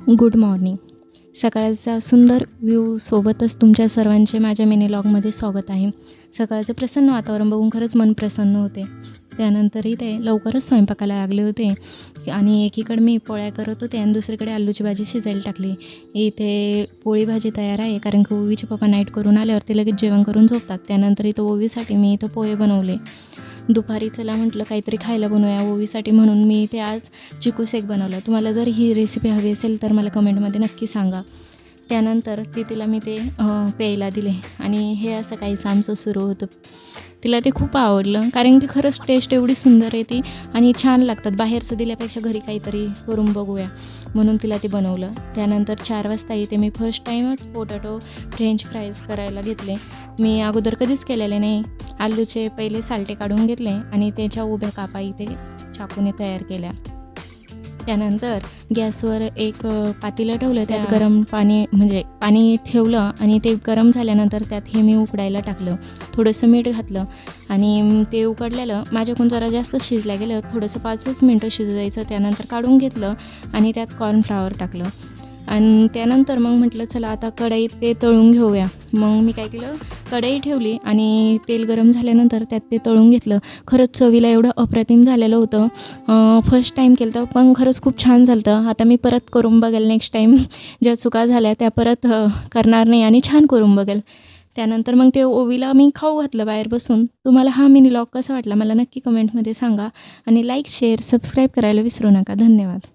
Good morning. सकाळचा सुंदर view सोबतच तुमच्या सर्वांचे माझ्या मिनी व्लॉगमध्ये स्वागत आहे. सकाळचं प्रसन्न वातावरण बघून खरंच मन प्रसन्न होते. त्यानंतर इथे लवकरच स्वयंपाकाला लागले होते आणि एकीकडे मी पोळ्या करत होते आणि दुसरीकडे आलूची भाजी शिजायला टाकली. इथे पोळी भाजी तयार आहे कारण की ओवीचे पप्पा नाईट करून आल्यावर ते लगेच जेवण करून झोपतात. त्यानंतर इथं ओवीसाठी मी इथं पोहे बनवले. दुपारी चला म्हटलं काहीतरी खायला बनवूया ओवीसाठी, म्हणून मी ते आज चिकू शेक बनवलं. तुम्हाला जर ही रेसिपी हवी असेल तर मला कमेंटमध्ये नक्की सांगा. त्यानंतर तिला मी ते प्यायला दिले आणि हे असं काहीचं आमचं सुरू होतं. तिला ते खूप आवडलं कारण की खरंच टेस्ट एवढी सुंदर आहे ती आणि छान लागतात. बाहेरचं दिल्यापेक्षा घरी काहीतरी करून बघूया म्हणून तिला ते बनवलं. त्यानंतर 4 वाजता इथे मी फर्स्ट टाईमच पोटॅटो फ्रेंच फ्राईज करायला घेतले. मी अगोदर कधीच केलेले नाही. आलूचे पहिले सालटे काढून घेतले आणि त्याच्या उभ्या कापा इथे चाकूने तयार केल्या. त्यानंतर गॅसवर एक पातेलं ठेवलं, त्यात गरम पाणी ठेवलं आणि ते गरम झाल्यानंतर त्यात हे मी उकडायला टाकलं. थोडंसं मीठ घातलं आणि ते उकडलेलं माझ्याकडून जरा जास्त शिजलं गेलं. थोडंसं 5 मिनटं शिजायचं. त्यानंतर काढून घेतलं आणि त्यात कॉर्नफ्लॉवर टाकलं आणि त्यानंतर मग म्हटलं चला आता कढईत ते तळून घेऊया. मग मी काय केलं, कढई ठेवली आणि तेल गरम झाल्यानंतर त्यात ते तळून घेतलं. खरंच चवीला एवढं अप्रतिम झालेलं होतं. फर्स्ट टाईम केलं तर पण खरंच खूप छान झालं होतं. आता मी परत करून बघेल. नेक्स्ट टाईम ज्या चुका झाल्या त्या परत करणार नाही आणि छान करून बघेल. त्यानंतर मग ते ओवीला मी खाऊ घातलं बाहेर बसून. तुम्हाला हा मिनी व्लॉग कसा वाटला मला नक्की कमेंटमध्ये सांगा आणि लाईक शेअर सबस्क्राईब करायला विसरू नका. धन्यवाद.